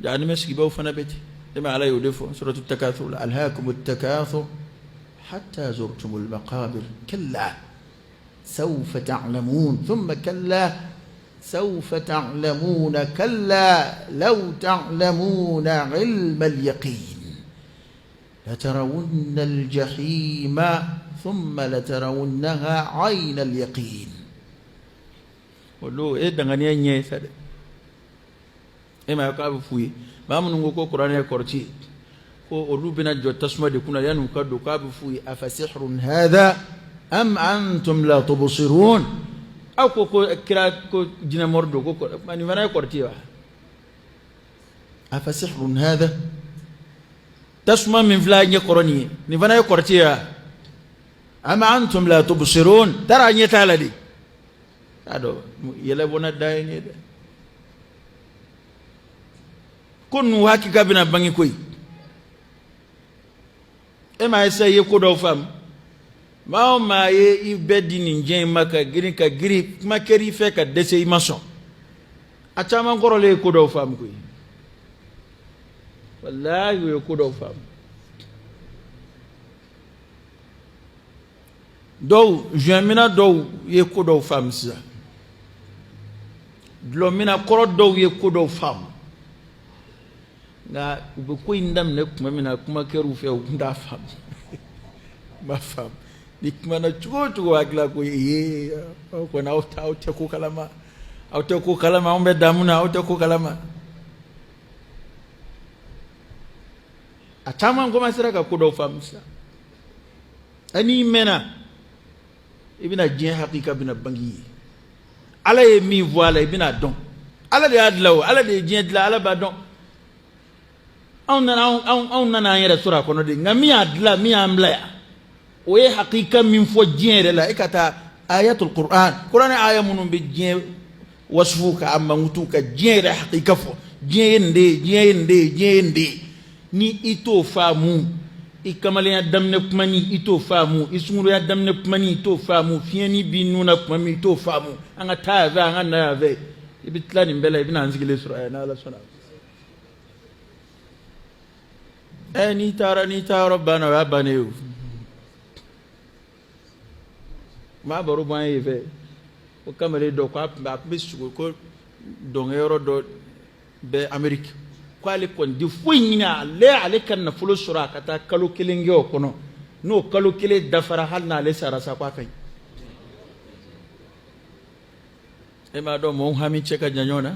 يعني مسكي بو فنبتي لما على يودفو سورة التكاثر ألهاكم التكاثر حتى زرتم المقابر كلا سوف تعلمون ثم كلا سوف تعلمون كلا لو تعلمون علم اليقين لترون الجحيم ثم لترونها عين اليقين ولو إيه دعني أني سد إيه ما يكاب فوي ما من نقول القرآن يكورتي هو أروبنا جو تسمع دكونا ينو كادو كاب فوي أفسحر هذا أم أنتم لا تبصرون أو كو كلا كو جنا مردو كو ما نفنا يكورتي أفسحر هذا تسمع من فلان يقرني نفنا يكورتي أم أنتم لا تبصرون ترى نيتالا دي هذا يلبونا دايني كن وهاكي كابنا باني كوي إما يسا يكودو فام ما يبدي نجين مكا جري ما كري فيك دسي ماسون أتاما نقول لي يكودو فام كوي والله يكودو فام دو جمينا دو يكودو فام سا دلومينا كورو دو يكودو فام nga ubuko indam ne kuma mina kuma keru fe unda fam ma fam dikma na chugo agla ko ye ko na auta ko kalama umbe damuna auta ko kalama atama ngoma sira ka kudo fam sa ani mena ibina jin hakika bina bangi ala ye mi voila ibina don ala de adlaw ala de jin adla ala ba don on nana yere sura kono de ngami adla mi amla o ye hakika min fo jere la ikata ayatul qur'an aya munum be jere wasfuka amma ngutuka jere hakika fo jende ni ito famu ikamale ya damne kumani ito famu isunguru ya damne kumani ito famu fieni binuna kumani ito famu anga tava anga nave ibitlani mbele ibina anzigile sura na la sura ni tara rabbana wa baniu ma baru ban yeve o kamere do kwa ba bisu ko don euro do be amerique ko ale kon di fuina le ale kan na fulo sura kata kalo kilenge o kono no kalo kile dafara hal na le sara sa kwa kai e ma do mo hami cheka nyanyona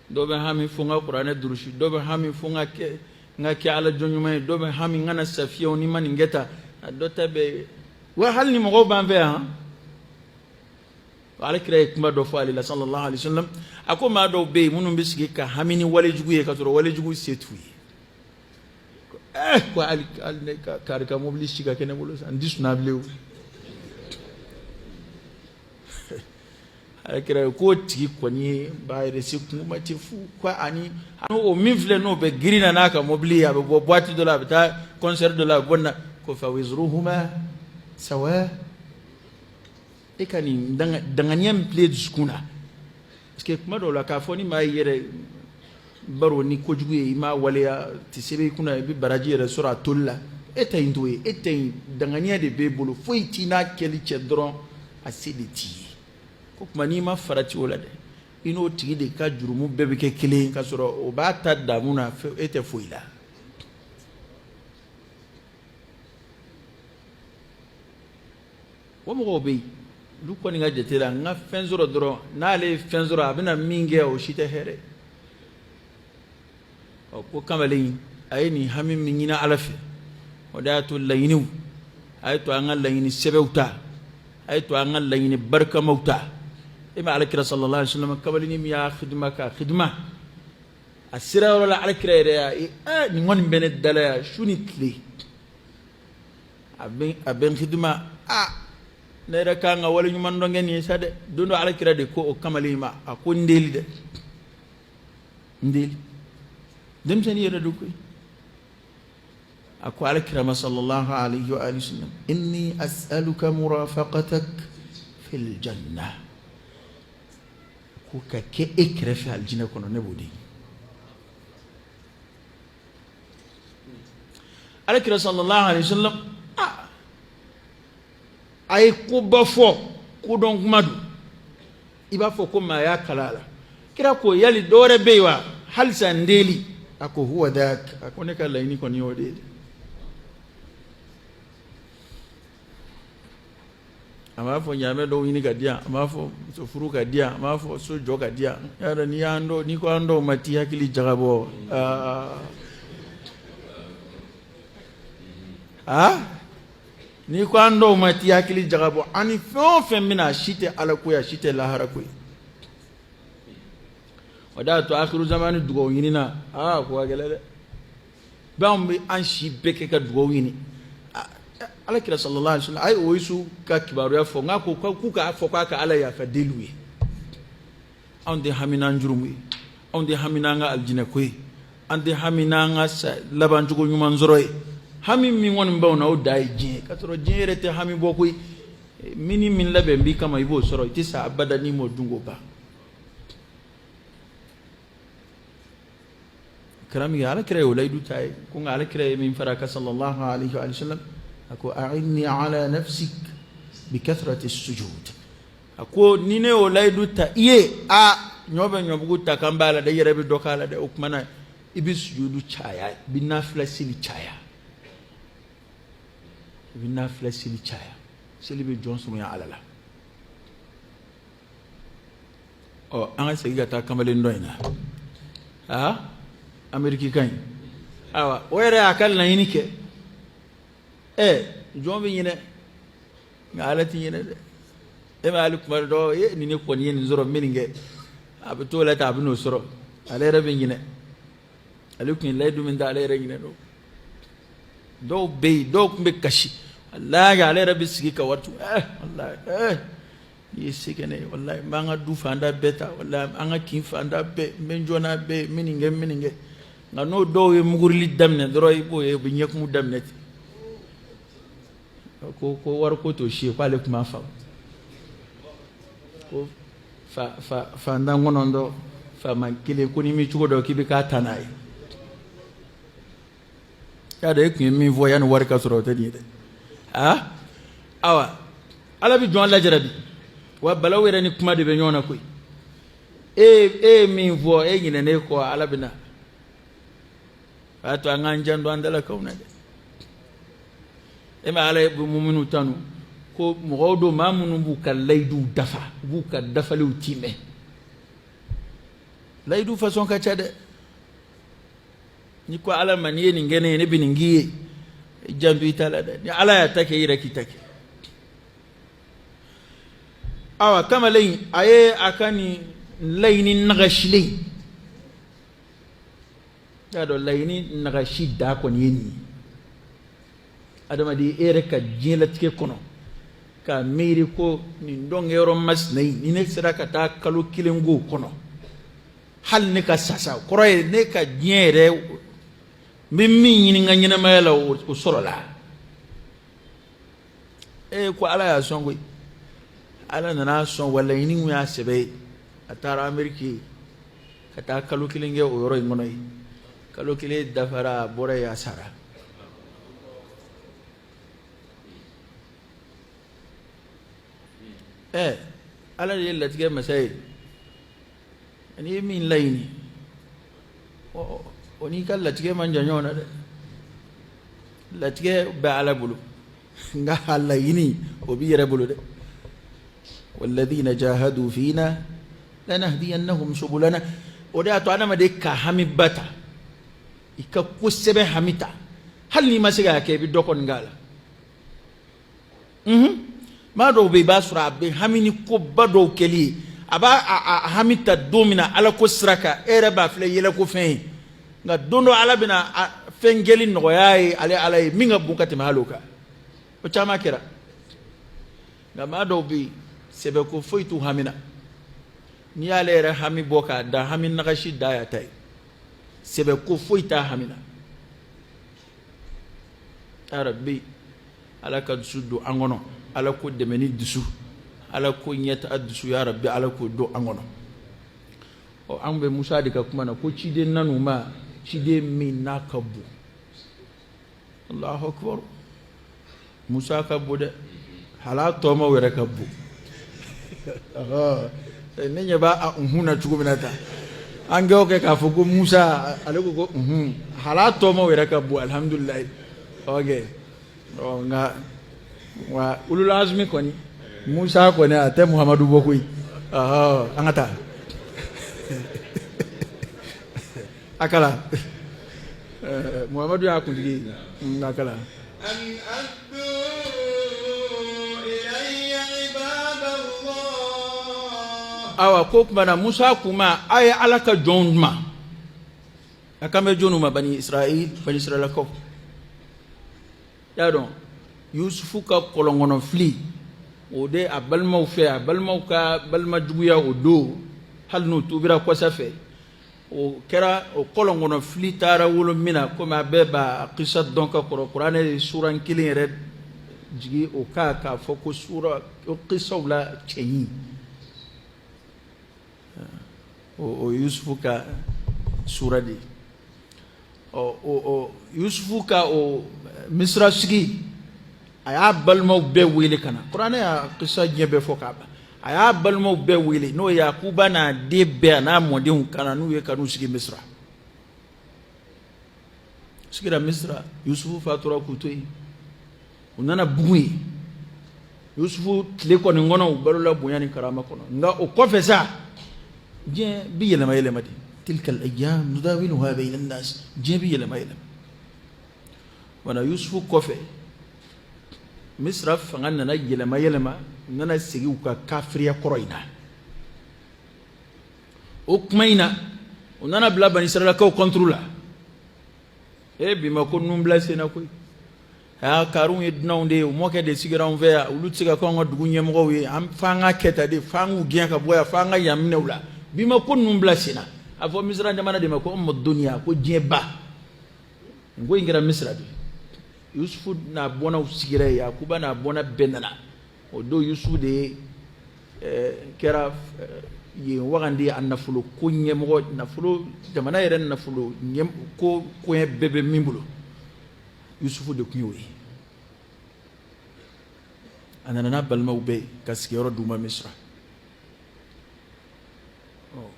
dobe hami funga qur'ana durushi dobe hami funga ke ngaki ala jonyuma dobe hami ngana safiya oni mani ngeta dota be wa hal ni mo ban ve wala kire kuma do fa alila sallallahu alaihi wasallam ako ma do be munum bisigi ka hamini wale jugu ye ka toro wale jugu setu ko al ne ka karika mobili shiga kene bolo san disna blew akira ko tigi kwani bayre si kuma ti fu kwa ani o mifle no be grina naka mobili ya bo boîte de la bita concert de la bonna ko fa wizruhuma sawa ekani danganyam play skuna parce que kuma do la ka foni ma yere baro ni ko jugu e ma wala ti sebe kuna bi baraji yere sura tolla etay ndoye etay danganya de be bolo foiti na keli chedron acidity ko kuma ni ma farati wala de ino tigi de ka jurumu bebe ke kele ka soro o ba ta damuna ete foila wo mo be lu ko ni ga jetela nga fenzoro dro na le fenzoro abina minge o shite here o ko kamale ayni hamim minina alafe o datu layinu ay to angal layini sebewta ay to angal layini barka mauta إما على كرا صلى الله عليه وسلم قبلني ميا خدمة السيرة ولا على كرا يا نيوان بين الدلاء شو نتلي أبين خدمة نرى كان أول يوم من رجعني يساد دونه على كرا دكو كمالي ما أكون ديل دم سني يردوكي أكو على كرا صلى الله عليه وآله وسلم إني أسألك مرافقتك في الجنة ko ka kɛ e kɛrɛfɛ alijinɛ kɔnɔ ne b'o de alakira sallallahu alaihi wasallam a ye koba fɔ kodɔn kuma don i b'a fɔ ko maa y'a kala a la kira ko yali dɔwɛrɛ bɛ yen wa halisa n deli a ko huwa dak a ko ne ka laɲini kɔni y'o de ye a b'a fɔ ɲaamɛ dɔw ɲini ka di yan a b'a fɔ muso furu ka di yan a b'a fɔ so jɔ ka di yan y'a dɔn n'i y'an dɔn n'i ko an dɔw ma t'i hakili jagabɔ n'i ko an dɔw ma t'i hakili jagabɔ ani fɛn o fɛn bɛna a si tɛ ala ko ye a si tɛ lahara ko ye o de y'a to akhiru zamani dugawu ɲini na ko ka gɛlɛn dɛ bɛɛ bɛ an si bɛɛ kɛ ka dugawu ɲini alakira sallallahu alaihi wasallam ay oyisu ka kibaruya fɔ nka ko k'u k'a fɔ k'a ka ala yafa deliw ye anw de hamina an jurumu ye anw de hamina an ka alijinɛ ko ye an de hamina an ka laban cogo ɲuman sɔrɔ ye hami min kɔni b'anw na o da ye diɲɛ ka sɔrɔ diɲɛ yɛrɛ tɛ hami bɔ koyi min min labɛn b'i kama i b'o sɔrɔ i tɛ sa abada n'i m'o dun k'o ban karamɔgɔ alakira ye o layidu ta ye ko nka alakira ye min fara ka sallallahu alaihi wa sallam ako a'inni ala nafsik bi kathrati sujud ako ni ne o layidu ta iye ɲɔbɛ ɲɔbugu ta kan b'a la dɛ i yɛrɛ bɛ dɔ k'a la dɛ o kumana i bɛ sujudu caya i bɛ nafila seli caya i bɛ nafila seli caya seli bɛ jɔn surunya ala la an ka segin ka taa kamalen dɔ in na ameriki kan ɲi awa o yɛrɛ y'a ka laɲini kɛ jɔn bɛ ɲinɛ nka ala tɛ ɲinɛ dɛ e ma ali kuma dɔ ni ne kɔni ye nin sɔrɔ n bɛ nin kɛ a bɛ t'o la ten a bɛ n'o sɔrɔ ale yɛrɛ bɛ ɲinɛ ale tun ye layidu min ta ale yɛrɛ ɲinɛ don dɔw bɛ yen dɔw tun bɛ kasi walayi ale yɛrɛ bɛ sigi ka waati walayi i ye se kɛ ne ye walayi n b'an ka du fanda bɛɛ ta walayi an ka kin fanda bɛɛ n bɛ n jɔna bɛɛ n bɛ nin kɛ n bɛ nin kɛ nka n'o dɔw ye mugurili daminɛ dɔrɔn i b'o ye u bɛ ɲɛkumu daminɛ ten ko wari ko t'o si ye k'ale tun b'a faamu ko fantan kɔnɔntɔn faama kelen ko ni mi cogo dɔ k'i bɛ k'a ta n'a ye y'a dɔn e tun ye min fɔ yanni wari ka sɔrɔ o tɛ nin ye dɛ awa ala bɛ jɔn lajara bi wa balaw yɛrɛ ni kuma de bɛ ɲɔgɔn na koyi e ye min fɔ e ɲinɛnen kɔ ala bɛ na a y'a to an k'an jan don an dalakaw na dɛ e ma ala ye muminu tanu ko mɔgɔw don maa minnu b'u ka layiduw dafa u b'u ka dafaliw timɛ layidu fasɔn ka ca dɛ ni ko ala ma n'i ye nin kɛ ne ye ne bɛ nin k'i ye i janto i ta la dɛ ni ala y'a ta kɛ i yɛrɛ k'i ta kɛ awa kamalen a ye a ka nin laɲini nagasilen y'a dɔn laɲini nagasi da kɔni ye nin ye adamaden e yɛrɛ ka diɲɛlatigɛ kɔnɔ ka miiri ko nin dɔnkɛyɔrɔ masina yi ni ne sera ka taa kalo kelen k'o kɔnɔ hali ne ka sasa kɔrɔ ye ne ka diɲɛ yɛrɛ n bɛ min ɲini n ka ɲɛnamaya la o sɔrɔla ko ala y'a sɔn koyi ala nana sɔn wa laɲini min y'a sɛbɛ ye a taara ameriki ka taa kalo kelen kɛ o yɔrɔ in kɔnɔ ye kalo kelen dafara a bɔra yen a sara ala de ye latigɛ masa ye n'i ye min laɲini o n'i ka latigɛ man jan ɲɔgɔn na dɛ latigɛ bɛ ala bolo nka a laɲini o b'i yɛrɛ bolo dɛ walladhina jahadu fina lanahdiyannahum subulana o de y'a to adamaden ka hami ba ta i ka kosɛbɛ hami ta hali n'i ma se k'a kɛ i bɛ dɔ kɔni k'a la maa dɔw bɛ yen i b'a sɔrɔ a bɛ hami ni koba dɔw kɛli ye a b'a hami ta don min na ala ko sira kan e yɛrɛ b'a filɛ yɛlɛko fɛn ye nka don dɔ ala bɛna fɛn kɛli nɔgɔya ye ale ala ye min ka bon ka tɛmɛ hali o kan o caman kɛra nka maa dɔw bɛ yen sɛbɛko foyi t'u hami na n'i y'ale yɛrɛ hami bɔ k'a da hami nagasi da y'a ta ye sɛbɛko foyi t'a hami na arabi ala ka dusu don an kɔnɔ ala ko dɛmɛ ni dusu ala ko ɲɛtaga dusu ya rabbi ala ko don an kɔnɔ an bɛ Musa de ka kuma na ko ciden nanu ma ciden min n'a ka bon Allahu akbar Musa ka bon dɛ hala tɔmaw yɛrɛ ka bon ne ɲɛ b'a na cogo min na tan an kɛ k'a fɔ ko Musa ale ko hala tɔmaw yɛrɛ ka bon alhamdulillah ok nka wa ulul azmi kɔni Musa kɔni a tɛ Muhamadu bɔ koyi an ka taa akala Muhamadu y'a kuntigi akala awa ko kumana Musa kuma a ye Ala ka jɔnw ma a kan bɛ jɔnw ma Bani Israɛlakaw y'a dɔn Yusufu ka kɔlɔnkɔnɔ fili o de a balimaw fɛ a balimaw ka balima juguya o don hali n'u tubira kɔsa fɛ o kɛra o kɔlɔnkɔnɔ fili taara wolo min na komi a bɛɛ b'a kisa dɔn ka kɔrɔ kuranɛ ye sura kelen yɛrɛ jigi o k'a fɔ ko sura o kisaw la cɛɲi o Yusufu ka sura de o Yusufu ka o Misra sigi a y'a balimaw bɛɛ wele ka na kuranɛ y'a kisa diɲɛ bɛɛ fɔ k'a ban a y'a balimaw bɛɛ wele n'o ye Yakuba n'a den bɛɛ a n'a mɔdenw ka na n'u ye ka n'u sigi Misra sigira Misra Yusufu fatura k'u to yen u nana bugun ye Yusufu tile kɔni kɔnɔ u balola bonya ni karama kɔnɔ nka o kɔfɛ sa diɲɛ bi yɛlɛma yɛlɛma de tilkal ayyam nudawiluha bayna an-nas diɲɛ bi yɛlɛma yɛlɛma wana Yusufu kɔfɛ Misra fanga nana yɛlɛma yɛlɛma nana segi u ka kafiriya kɔrɔ in na o kuma in na u nana bila Bani Israɛlakaw contre la bi ma ko nunbila senna koyi karun ye dunanw de ye u mɔkɛ de sigira anw fɛ yan olu tɛ se ka k'anw ka dugu ɲɛmɔgɔw ye f'an ka kɛ tan de f'an k'u gɛn ka bɔ yan f'an ka yan minɛ u la bi ma ko ninnu bila senna a fɔ Misra jamana de ma ko duniya ko diɲɛ ba n ko in kɛra Misra de Yusufu n'a bɔnnaw sigira yen Yakuba n'a bɔnna bɛɛ nana o don Yusufu de kɛra yen wagandi a nafolo ko ɲɛmɔgɔ nafolo jamana yɛrɛ nafolo ko koɲɛ bɛɛ bɛ min bolo Yusufu de tun y'o ye a nana n'a balimaw bɛɛ ka sigiyɔrɔ d'u ma Misra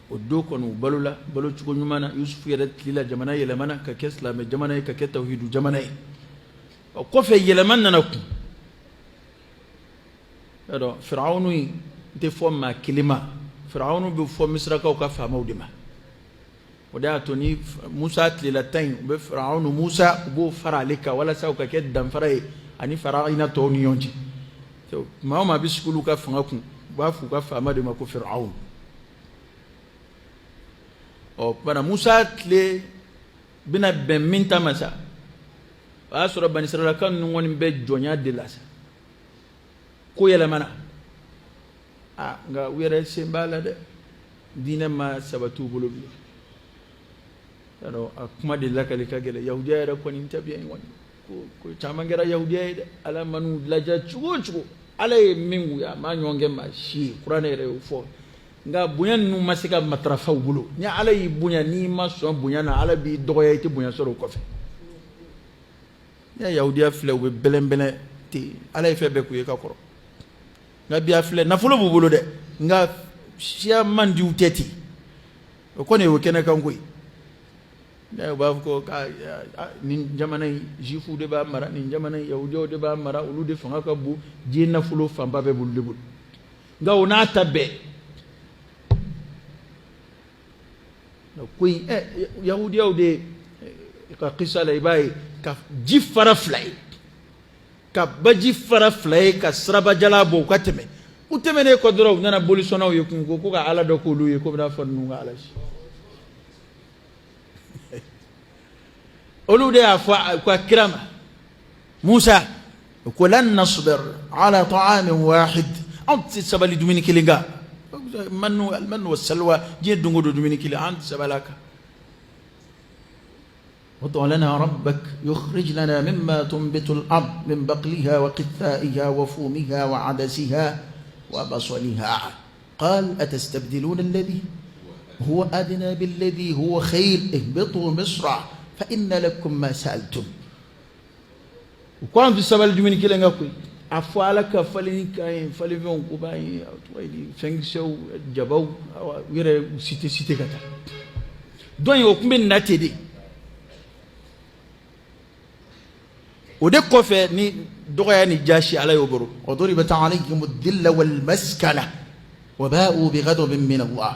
o don kɔni u balola balo cogo ɲuman na Yusufu yɛrɛ tilila jamana yɛlɛmana ka kɛ silamɛ jamana ye ka kɛ tawhidu jamana ye o kɔfɛ yɛlɛma nana kun y'a Firawunu in tɛ fɔ maa kelen ma Firawunu bɛ fɔ Misrakaw ka faamaw de ma o de y'a to ni Musa tilela tan in u bɛ Firawunu Musa u b'o fara ale kan walasa u ka kɛ danfara ye ani Firawuna tɔw ni ɲɔgɔn cɛ maa o maa bɛ sigi olu ka fanga kun u b'a fɔ u ka faama de ma ko Firawunu bana Musa tile bɛna bɛn min ta ma sa o y'a sɔrɔ Bani Israɛlakaw ninnu kɔni bɛ jɔnya de la sa ko yɛlɛmana nka u yɛrɛ sen b'a la dɛ diinɛ ma sabati u bolo bilen a kuma de lakali ka gɛlɛn Yahudiya yɛrɛ kɔni tɛ bien kɔni ko caman kɛra Yahudiya ye dɛ Ala man'u laja cogo o cogo Ala ye min k'u ye a ma ɲɔgɔn kɛ maa si ye kuranɛ yɛrɛ y'o fɔ nka bonya ninnu ma se ka matarafa u bolo ni Ala y'i bonya n'i ma sɔn bonya na Ala b'i dɔgɔya i tɛ bonya sɔrɔ o kɔfɛ ni Yahudiya filɛ u bɛ bɛlɛn-bɛlɛn ten Ala ye fɛn bɛɛ k'u ye ka kɔrɔ nka bi a filɛ nafolo b'u bolo dɛ nka siya man di u tɛ ten o kɔni y'o kɛnɛ kan koyi u b'a fɔ ko nin jamana in Juifu de b'a mara nin jamana in Yahudiyaw de b'a mara olu de fanga ka bon diɲɛ nafolo fanba bɛɛ b'olu de bolo nka o n'a ta bɛɛ ko in Yahudiyaw de ka kisa la i b'a ye ka ji fara fila ye ka baji fara fila ye ka sirabajala bɔ u ka tɛmɛ u tɛmɛnen kɔ dɔrɔn u nana bolisɔnnaw ye kun ko ka Ala dɔ k'olu ye ko bɛna fɔ ninnu ka Ala si olu de y'a fɔ u ka kira ma Musa ko lan nasbir ala ta'amin wahid anw tɛ sabali dumuni kelen kan almanu wassalwa diɲɛ don o don dumuni kelen an tɛ sabali a kan وادع لنا ربك يخرج لنا مما تنبت الأرض من بقلها وقثائها وفومها وعدسها وبصلها قال أتستبدلون الذي هو أدنى بالذي هو خير اهبطوا مصر فإن لكم ما سألتم وكان في سبب جميل كلا نقول أفعلك فلين كاين فلين كوباي فنشوا جبوا غير سيتي كذا دون يوم من ناتدي ودك كوفي ني دغيا نجاشي على يبرو وضربت عليهم الذل والمسكنة وباءوا بغضب من الله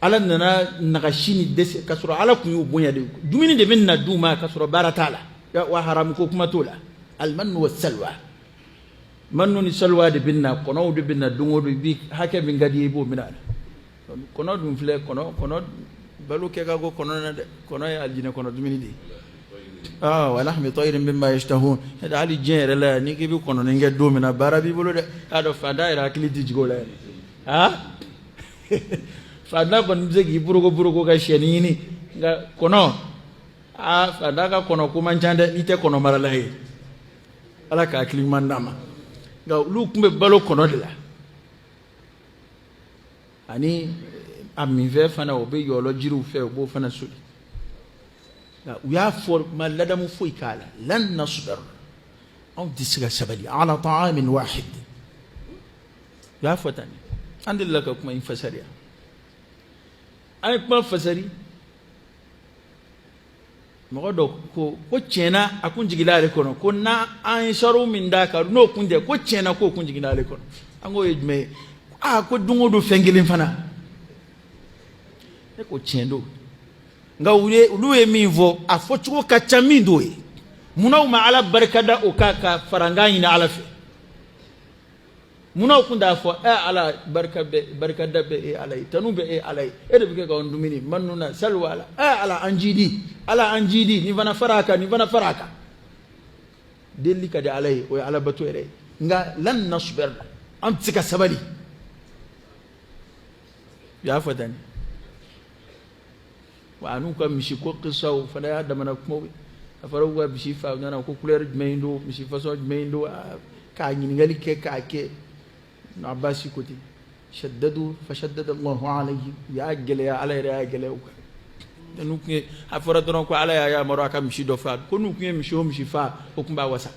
على أننا نغشيني دس كسر على كم يبوني دي جميني دي منا دوما كسر بارتالا وحرام كوكما تولا المن والسلوى منو نسلوى دي بنا كنو دي بنا دونو دي بيك هكا من غادي يبو منال كنو دون فلي كنو بلو كيغاغو كنو يا الجنة كنو جميني دي ولحم طير مما يشتهون هذا علي جير لا نيجي بيكونوا نيجي دومنا بارا بيقولوا هذا فداير أكلي تجولا فدا بنزكي بروكو كشينيني كونو فدا كونو كمان جاند نيته كونو مرالهي على كأكلي من ناما لو كم بلو كونو دلا أني أمي في فنا وبي يولو جيرو في وبو فنا سولي ويا فور ما لدم فويكالا لن نصبر أو تسقى سبلي على طعام واحد يا فتاني عند الله كم ينفسريا أنا كم فسري ما قدو كو تشينا أكون جيلا لكونه كنا أنشروا من ذاك نو كنجة كو تشينا كو كون جيلا لكونه أنغو يجمع كو دونغو دو فنجلين فنا كو تشيندو nga uluwe mivo afochuko kachamindo e muna uma ala barkada okaka farangani na alafe muna ukunda afo ala barkada be alai tanube alai ede bige ga ondumini manuna salwala ala anjidi ni vana faraka delli kade alai o ala batu ere nga lan nasber am tsika sabali ya fadani وأنو كم مشي كوكسا وفنا هذا من أكمل أفروا بشي فاونا كوكولر جميندو مشي فسوا جميندو كأني نقولي كأكي نعباسي كتي شددوا فشدد الله عليهم يا أجل يا على يا أجل نوكي أفرادنا كوا على يا مراكم مشي دفعت كنوكي مشي فا وكم باوسا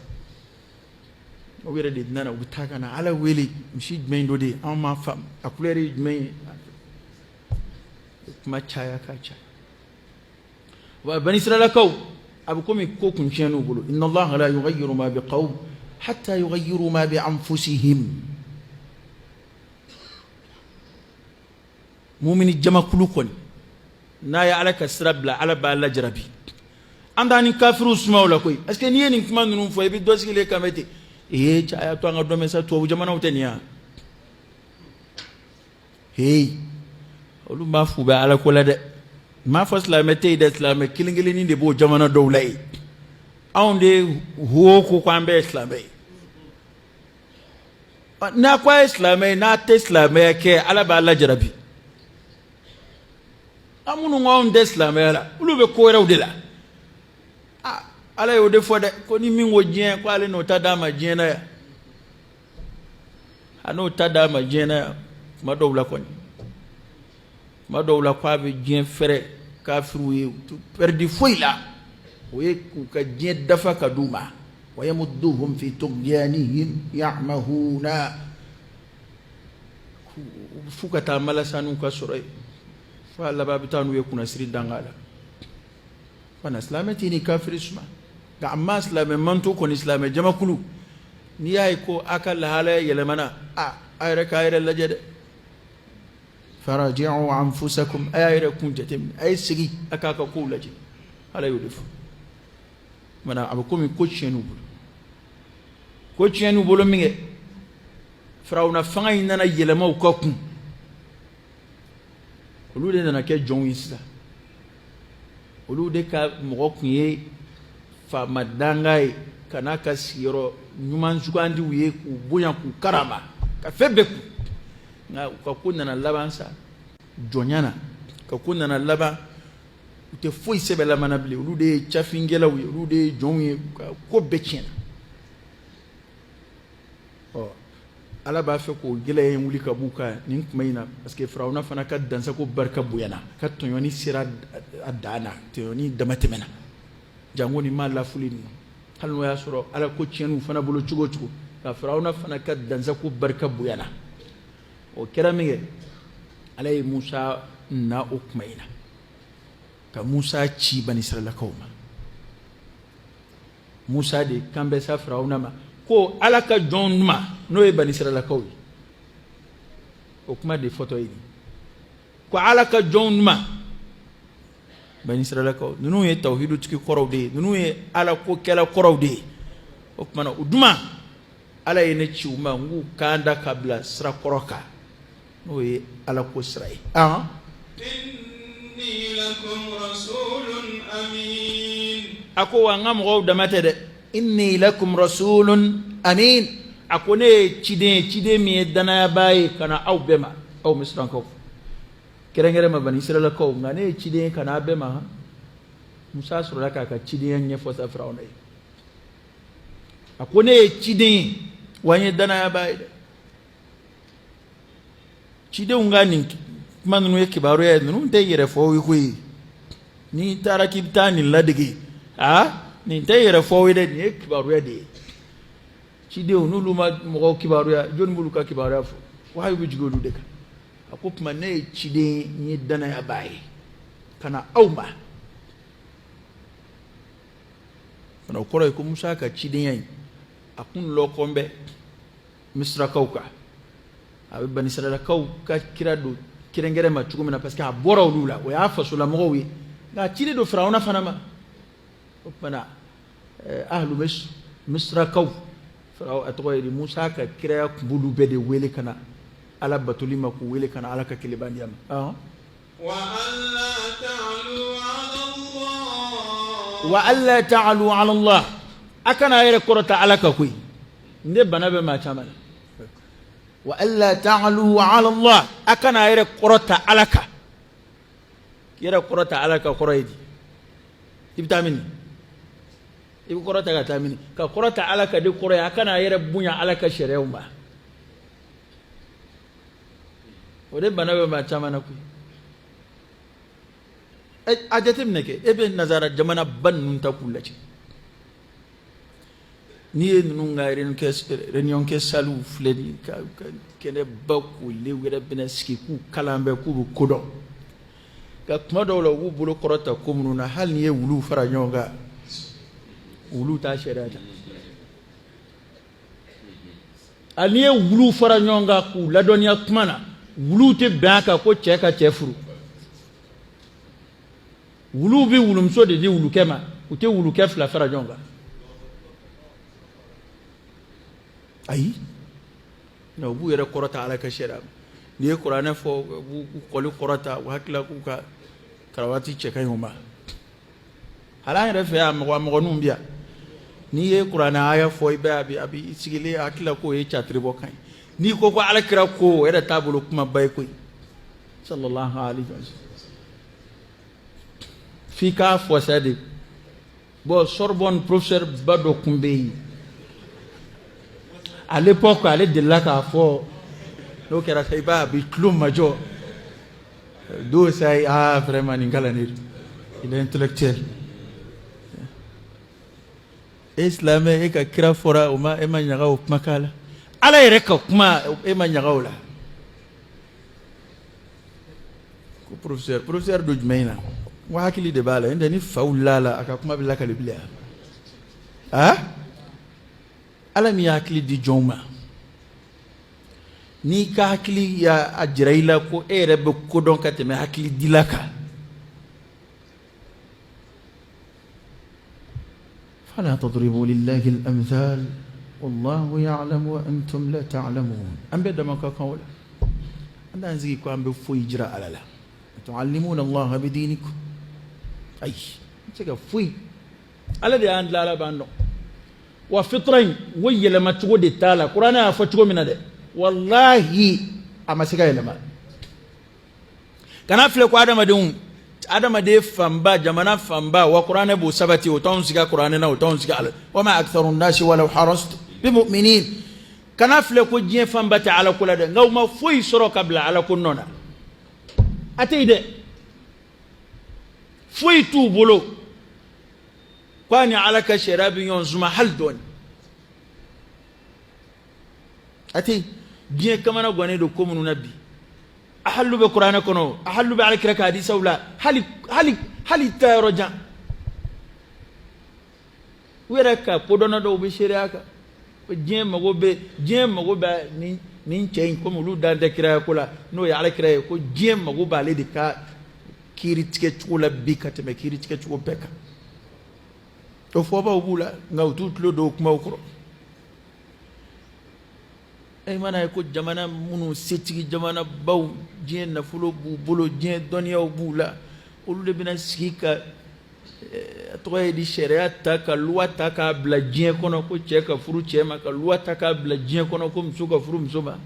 ويردي نانا وبتاعنا على ويلي مشي جميندو دي أما فام أكولر جمين ما تشايا كاتشا وبني إسرائيل كو أبوكم يكوكم شانوا بلو إن الله لا يغير ما بقوم حتى يغيروا ما بأنفسهم مؤمن الجماعة كلكم نايا على كسربلا على بالا جربي عندنا كافر اسمه ولا كوي أسكن ينين كمان نوم فوي بدوس كله كمتي إيه جاي أتوان قدام مسا تو جماعة وتنيا هي ولو ما فوبا على كل ده ما فصل متى ده إسلام كلينغلين دي بو جماعة دولة أون دي هو كوكام بإسلامي na kwa Islamai na ta Islamai ke alaba Allah jarabi amunu ngom de Islamai la ulube ko rew de la ala yo de fode ko ni min wojien ko ale no tada ma jien na ya ano tada ma jien na ma dowla ko ma dowla kwa be jien fere kafiru yi perdi foila we ku ka jien dafa ka duma ويمدهم في طغيانهم يعمهون فوكتا ملسانو كسوري فالا بابتانو يكون سري دانغالا فانا اسلامتيني كافر اسما غاما اسلام منتو كون اسلام جما كلو نياي كو اكل حاله يلمنا ايرك اير لجد فراجعوا انفسكم ايركم جتم اي سري اكاكا كولاجي على يودف mana abakomi ko tienu bolo minge frawna fanga inana yelema ukakun olude na ke jonwisa olude ka mogokunye fa madangai kana ka siro nyuman zugandi wiye ku bonya ku karama ka febe ku nga ukakuna na labansa jonyana ka kunna na laba te foi sebe la manabli ulu de chafingela wi ulu de jongi ko betien ala b'a fɛ k'o gɛlɛya in wuli ka b'u kan nin kuma in na parce que Firawuna fana ka dansako barika bonyana ka tɔɲɔni sera a dan na tɔɲɔni dama tɛmɛna jango nin ma lafuli nin hali n'o y'a sɔrɔ ala ko tiɲɛniw fana bolo cogo o cogo ka Firawuna fana ka dansako barika bonyana o kɛra min kɛ ala ye Musa na o kuma in na ka Musa ci Bani Israilakaw ma Musa de kan bɛ sa Firawuna ma ko ala ka jɔn ma n'o ye Bani Israilakaw ye o kuma de fɔtɔ ye ko ala ka jɔn ma Bani Israilakaw ninnu ye tawhidu tigi kɔrɔw de ye ninnu ye ala ko kɛla kɔrɔw de ye o kuma na o duma ala ye ne ci u ma n k'u kan da ka bila sira kɔrɔ kan n'o ye ala ko sira ye inni lakum rasulun amin a ko wa n ka mɔgɔw dama tɛ dɛ inni lakum rasulun amin a ko ne ye ciden min ye danayaba ye ka na aw bɛɛ ma aw Misirankaw kɛrɛnkɛrɛn ma Bani Israilakaw nka ne ye ciden ye ka na aw bɛɛ ma Musa sɔrɔla k'a ka cidenya ɲɛfɔ sa Firawuna ye a ko ne ye ciden ye wa n ye danayaba ye dɛ cidenw ka nin kuma ninnu ye kibaruya ye ninnu tɛ yɛrɛfɔw ye koyi n'i taara k'i bɛ taa nin ladege nin tɛ yɛrɛfɔw ye dɛ nin ye kibaruya de ye cidenw n'olu ma mɔgɔw kibaruya jɔnni b'olu ka kibaruya fɔ wahayi bɛ jigin olu de kan a ko tuma ne ye ciden ye n ye danayaba ye ka na aw ma fana o kɔrɔ ye ko Musa ka cidenya in a kun lɔkɔn bɛ Misirakaw kan a bɛ Bani Israilakaw ka kira don kɛrɛnkɛrɛn ma cogo min na parce que a bɔra olu la o y'a fasolamɔgɔw ye nka ciden don Firawuna fana ma o kumana ahlu Misirakaw a tɔgɔ ye di Musa ka kiraya kun b'olu bɛɛ de wele ka na ala batoli ma k'u wele ka na ala ka kelebaniya ma wa alla ta'alu ala Allah a kana yɛrɛ kɔrɔta ala ka koyi ne bana bɛ maa caman na wa alla ta'alu ala Allah a kana yɛrɛ kɔrɔta ala kan yɛrɛ kɔrɔta ala ka kɔrɔ ye di i bɛ taa mini i bɛ kɔrɔta ka taa mini ka kɔrɔta ala ka de kɔrɔ ye a kana yɛrɛ bonya ala ka sariyaw ma o de bana bɛ maa caman na koyi a jateminɛ kɛ e bɛ nazara jamana ba ninnu ta k'u lajɛ n'i ye ninnu ka réunion kɛ saliw filɛ nin ka kɛnɛba kolen wɛrɛ bɛna sigi k'u kalan bɛɛ k'u bɛ kodɔn ka tuma dɔw la u b'u bolo kɔrɔta ko minnu na hali n'i ye wuluw fara ɲɔgɔn kan wuluw t'a sariya ta hali n'i ye wuluw fara ɲɔgɔn kan k'u ladɔnniya kuma na wuluw tɛ bɛn a kan ko cɛ ka cɛ furu wuluw bɛ wulumuso de di wulukɛ ma u tɛ wulukɛ fila fara ɲɔgɔn kan ayi u b'u yɛrɛ kɔrɔta ala ka sariya ma n'i ye kuranɛ fɔ u b'u kɔli kɔrɔta u hakilila k'u ka karawati cɛ ka ɲi o ma hali an yɛrɛ fɛ yan mɔgɔninw bɛ yan n'i ye kuranɛ aya fɔ i bɛ a b'i sigilen hakilila k'o ye catiri bɔ kan ye n'i ko ko alakira ko o yɛrɛ t'a bolo kuma ba ye koyi sallallahu alaihi wa sallam f'i k'a fɔ sa de bon Sorbonne professeur ba dɔ kun bɛ yen à l'époque ale delila k'a fɔ n'o kɛra sa i b'a a b'i tulo majɔ dɔw sa ye vraiment nin kalannen don il est intellectuel e silamɛ e ka kira fɔra o ma e ma ɲaga o kumakan la ala yɛrɛ ka kuma e ma ɲaga o la ko professeur do jumɛn na n ko hakili de b'a la n'o tɛ ni fa wulila a la a ka kuma bɛ lakale bilen ala min y'a hakili di jɔnw ma n'i ka hakili y'a jira i la ko e yɛrɛ bɛ kodɔn ka tɛmɛ hakili dila kan fala tadribu lillahi al-amthal wallahu ya'lamu wa antum la ta'lamun an bɛ dama ka kan o la an t'an sigi ko an bɛ foyi jira ala la tu'allimuna allaha bidinikum ayi n tɛ ka foyi ala de y'an dilan ala b'an dɔn wa fitra in wo yɛlɛma cogo de t'a la kuranɛ y'a fɔ cogo min na dɛ wallahi a ma se ka yɛlɛma kana filɛ ko adamaden fanba jamana fanba wa kuranɛ b'o sabati o t'anw siga kuranɛ na o t'anw siga ala wa ma aktharu nnasi walau harastu bimu'minin kana fle ko diɲɛ fan ba tɛ ala ko la dɛ nka u ma foyi sɔrɔ ka bila ala ko nɔ na a tɛ yen dɛ foyi t'u bolo k'a ni ala ka sariya bɛ ɲɔgɔn suma hali dɔɔni a tɛ yen diɲɛ kamana gannen don ko minnu na bi a halilu bɛ kuranɛ kɔnɔ a halilu bɛ alakira ka hadisaw la hali ta yɔrɔ jan u yɛrɛ ka kodɔnna dɔw bɛ sariya kan diɲɛ mago bɛ nin cɛ in komi olu dan tɛ kiraya ko la n'o ye alakira ye ko diɲɛ mago b'ale de ka kiiri tigɛ cogo la bi ka tɛmɛ kiiri tigɛ cogo bɛɛ kan o fɔbaw b'u la nka u t'u tulo don o kumaw kɔrɔ e mana ye ko jamana minnu setigi jamana baw diɲɛ nafolo b'u bolo diɲɛ dɔnniyaw b'u la olu de bɛna sigi ka a tɔgɔ ye di sariya ta ka luwa ta k'a bila diɲɛ kɔnɔ ko cɛ ka furu cɛ ma ka luwa ta k'a bila diɲɛ kɔnɔ ko muso ka furu muso ma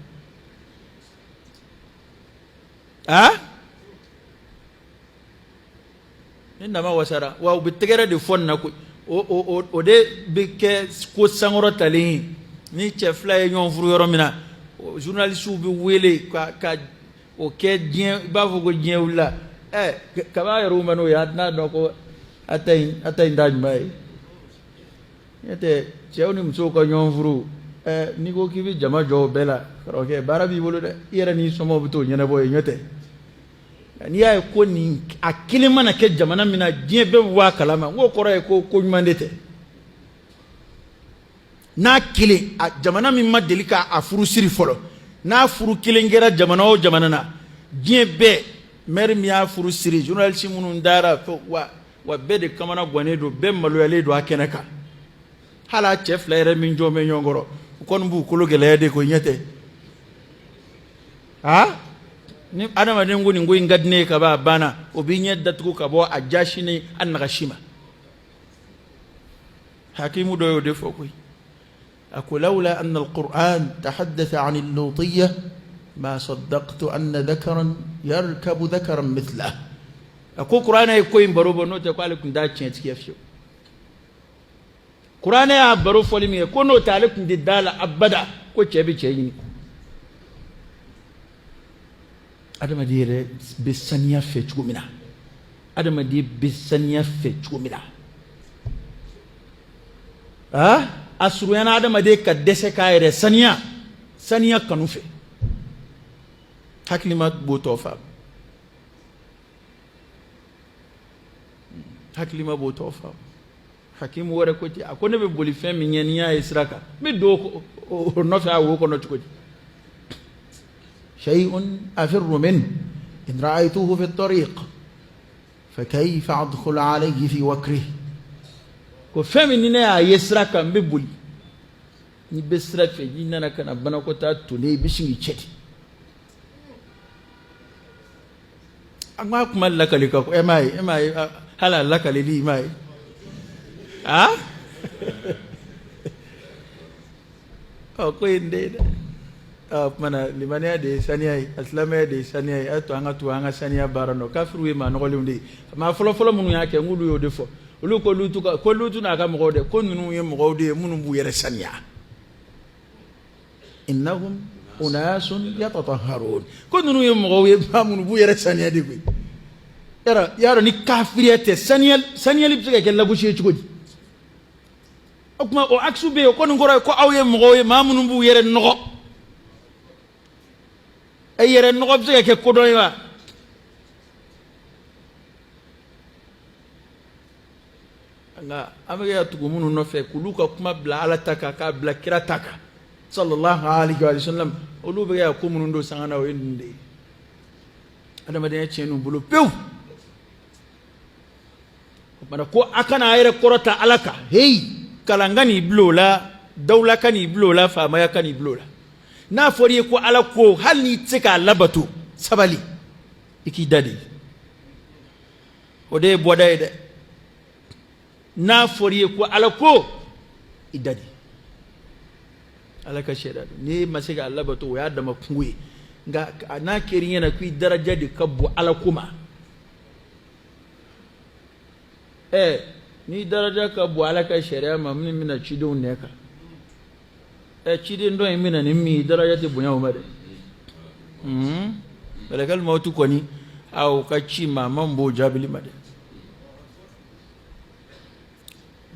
ni nama wasara wa u bɛ tɛgɛrɛ de fɔ nin na ko o de bɛ kɛ ko sankɔrɔ talen ye ni cɛ fila ye ɲɔgɔn furu yɔrɔ min na journalisiw bɛ wele ka o kɛ diɲɛ i b'a fɔ ko diɲɛ wulila kaba yɛrɛ ma n'o ye a tɛna dɔn ko a ta yin t'a ɲuman ye n'o tɛ cɛw ni musow ka ɲɔgɔn furu n'i ko k'i bɛ jama jɔ o bɛɛ la karamɔgɔkɛ baara b'i bolo dɛ i yɛrɛ n'i sɔmɔw bɛ t'o ɲɛnabɔ ye n'o tɛ n'i y'a ye ko nin a kelen mana kɛ jamana min na diɲɛ bɛɛ bɛ bɔ a kalama n k'o kɔrɔ ye ko ɲuman de tɛ n'a kelen a jamana min ma deli k'a furu siri fɔlɔ n'a furu kelen kɛra jamana o jamana na diɲɛ bɛɛ maire min y'a furu siri journaliste minnu dara wa bɛɛ de kamana gannen don bɛɛ maloyalen don a kɛnɛ kan hali a cɛ fila yɛrɛ min jɔn bɛ ɲɔgɔn kɔrɔ u kɔni b'u kolo gɛlɛya de ko ɲɛ tɛ ni adamaden ko nin ko in ka di ne ye ka ban a banna o b'i ɲɛ datugu ka bɔ a jasi ni a nagasi ma hakimu dɔ y'o de fɔ koyi a ko lawla anna alquran tahaddatha an al-lutiyya ma saddaqtu anna dhakaran yarkabu dhakaran mithlah a ko kuranɛ ye ko in baro bɔ n'o tɛ ko ale tun t'a tiɲɛ tigiya fiyewu kuranɛ y'a baro fɔli min kɛ ko n'o tɛ ale tun tɛ da la abada ko cɛ bɛ cɛ ɲini adamaden yɛrɛ bɛ saniya fɛ cogo min na adamaden bɛ saniya fɛ cogo min na a surunyana adamaden ka dɛsɛ k'a yɛrɛ saniya kanu fɛ hakilima b'o tɔ faamu hakilima b'o tɔ faamu hakimu wɛrɛ ko ten a ko ne bɛ boli fɛn min ɲɛ n'i y'a ye sira kan n bɛ don o nɔfɛ a wo kɔnɔ cogo di شيء أفر منه إن رأيته في الطريق فكيف أدخل عليه في وكره وفهمني يسرك ببولي نبسرك في جينا كان أبنا كتا تولي بشيء يشتي أما أكمل لك لك إماي هلا لك لي إماي أقول ده mana limaniya de saniya ye asilamɛya de saniya ye a to an ka saniya baara nɔ kafiru ye maa nɔgɔlenw de ye maa fɔlɔ minnu y'a kɛ nk'olu y'o de fɔ olu ko lutu n'a ka mɔgɔw de ko ninnu ye mɔgɔw de ye minnu b'u yɛrɛ saniya innahum unasun yatatahharun ko ninnu ye mɔgɔw ye maa minnu b'u yɛrɛ saniya de koyi y'a dɔn ni kafiriya tɛ saniyali bɛ se ka kɛ lagosi ye cogo di o tuma o axe bɛ yen o kɔni kɔrɔ ye ko aw ye mɔgɔw ye maa minnu b'u yɛrɛ nɔgɔ ay yere nɔgɔ bɛ se ka kɛ kodɔn ye wa nka an bɛ kɛ tugu minnu nɔfɛ k'olu ka kuma bila ala ta kan k'a bila kira ta kan sallallahu alaihi wa sallam olu bɛ kɛ ko minnu don sanga na o ye ninnu de ye adamadenya tiɲɛ n'u bolo pewu o kumana ko a kana a yɛrɛ kɔrɔta ala kan kalan ka n'i bila o la dawula ka n'i bila o la faamaya ka n'i bila o la n'a fɔra i ye ko ala ko hali n'i tɛ se k'a labato sabali i k'i da de o de ye bɔda ye dɛ n'a fɔra i ye ko ala ko i da de ala ka sariya don n'i ma se k'a labato o y'a dama kungo ye nka n'a kɛra i ɲɛna ko i daraja de ka bon ala ko ma n'i daraja ka bon ala ka sariya ma min bɛna cidenw nɛ kan ciden do mina ni mi darajati bunya umade balakal mautu koni au kachi mama mbo jabili made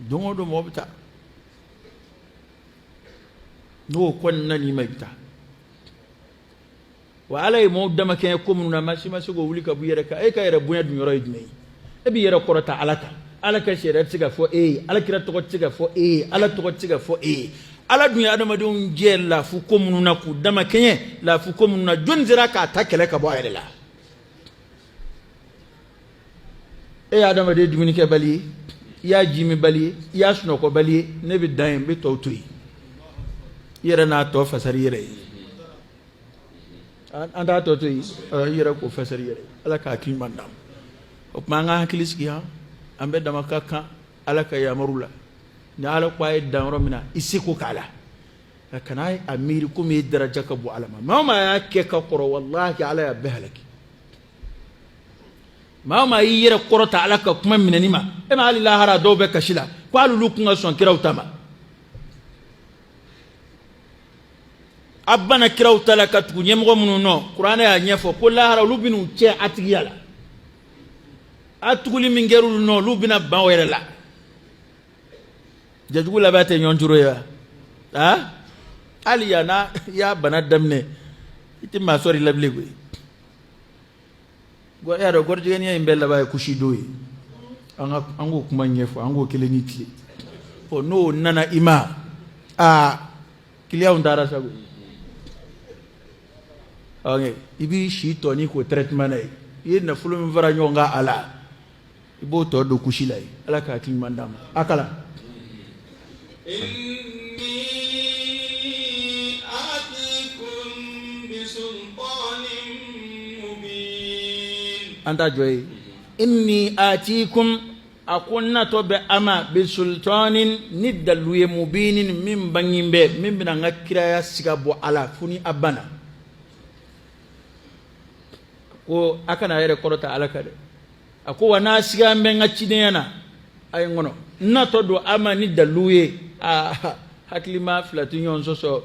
dongo do mobita no konna ni mabita wa alay mo dama ken ko mun na masima sugo wuli ka bu yere ka e ka yere bunya du yoro idne e bi yere korota alaka shere tiga fo alakira to tiga fo ala to tiga fo ala dunya adama don jella fu ko mun na ku dama ken la fu ko mun na jonzira ka takele ka bo yere la adama de dumuni ke bali ya jimi bali ya suno ko bali ne bi dan be to tuyi yere na to fasari yere anda to tuyi yere ko fasari yere ala ka kin mandam o manga hakiliski ha ambe dama kaka ala ka ya marula ni ala ko ay dan romina isiko kala kana amiri ko mi daraja ka bu alama mama ya ke ka qoro wallahi ala ya bahlaki mama yire korota alaka kuma minanima ema alila hara do be kashila kwalu lukunga son kirawtama abana kirawtala katu nyemgo mununo qur'ana ya nyefo ko la hara lubinu che atigiyala atuguli mingeru no lubina bawela jajugula bate nyonjuro ya aliyana ya bana damne itima sori lablegwe go yaro gorje ni mbella bay kushidoyi ango kuma nyefo ango keleni tli o no nana ima kilia undara sago okay ibi shito ni ko treatment ay yena fulum vara nyonga ala ibo to do kushilay ala ka tin mandam akala anta joy inni atikum akunna to be ama bi sultanin nidaluye mubinin min bangimbe min bina ngakira ya sigabo ala funi abana ko akana yere korota ala kade ako wana siga mbe ngachide yana ay ngono na to do ama nidaluye haklima flatunyon soso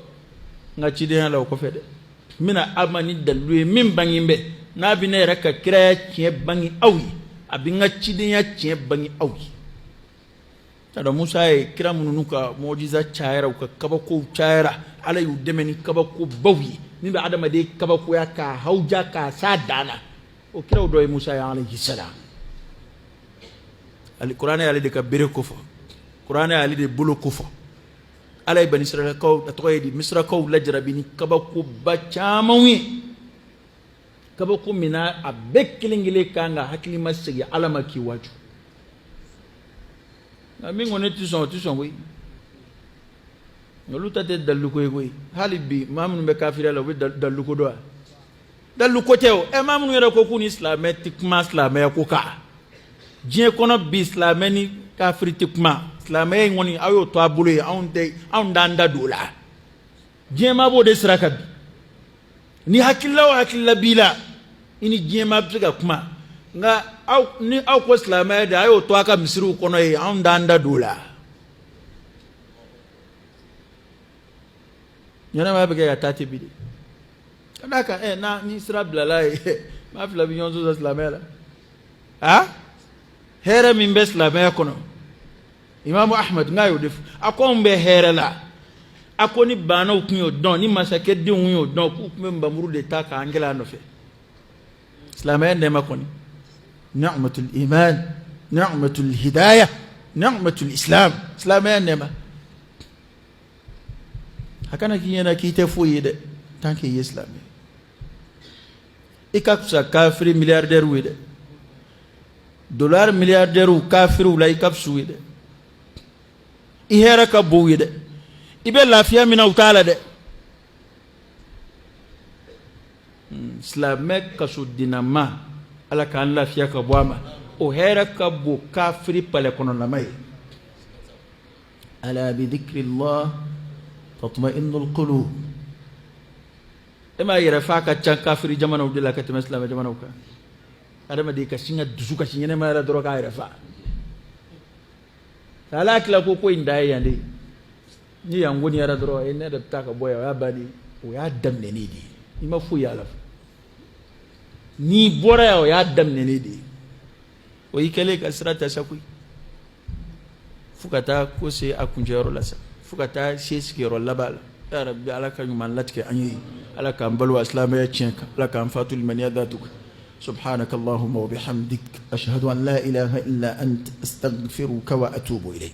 ngachide yana ko fede mina ama nidaluye min bangimbe na bi ne raka kira kie bangi awi abinga chidin ya kie bangi awi tada Musa e kira mununuka mojiza chaira ka kabako chaira ala yu demeni kabako bawi ni ba adama de kabako ya ka hauja ka sadana o kira do Musa ya alayhi salam al-Qur'an ya de ka bere ko fo Qur'an ya de bulu ko fo ala bani Israila ko toyedi misra ko lajrabini kabako ba chamawi kaba ko mina a bekkilingile kanga hakili masigi alama ki waju na mingo ne tu son wi ngoluta te dalu ko halibi mamun be kafira la wi dalu ko do dalu ko tew mamun yere ko kun islamiquement islamé ko ka jien kono bi islameni kafiritiquement islamé ngoni ayo to abule on danda dola jien mabo de sraka ni hakilla bila ini jema biga kuma nga ni ko islamai da ayo to aka misiru kono e an danda dola yana ma biga ya tati bidi kadaka na ni isra blalai ma fila bi yonzo islamai la here min be islamai kono imam ahmad ngayo def akombe here la akoni bana ukunyo don ni masake de unyo don ku memba muru de ta ka angela no fe islamay ne makoni ni'matul iman ni'matul hidayah ni'matul islam islamay ne ma hakana kiyena ki te foyi de tanke islamay ikapsa kafiri milliardaire wi de dollar milliardaire u kafiru la ikapsu wi de ihera ka bo wi de ibe lafiya mina utala de islamek kaso dinama ala kan lafiya ka boama o hera ka bo kafiri pale kono lamay ala bi dhikrillah tatma'innu alqulub ema yera fa ka chan kafiri jamana udila ka tema islam jamana ka adama de ka singa dusuka sinyene mara doro ka yera fa salak la ko indai yande ni yangoni yara doro ne da taka boya ya bani o ya damne ne di ni ma fu ya la ni bora ya damne ne di o ikele ka sirata sakui fukata ko se akunjero la sa fukata se sikero labala ya rabbi alaka man latke anyi alaka balu islamaya cienka alaka fatul maniyadatuk سبحانك اللهم وبحمدك أشهد أن لا إله إلا أنت أستغفرك وأتوب إليك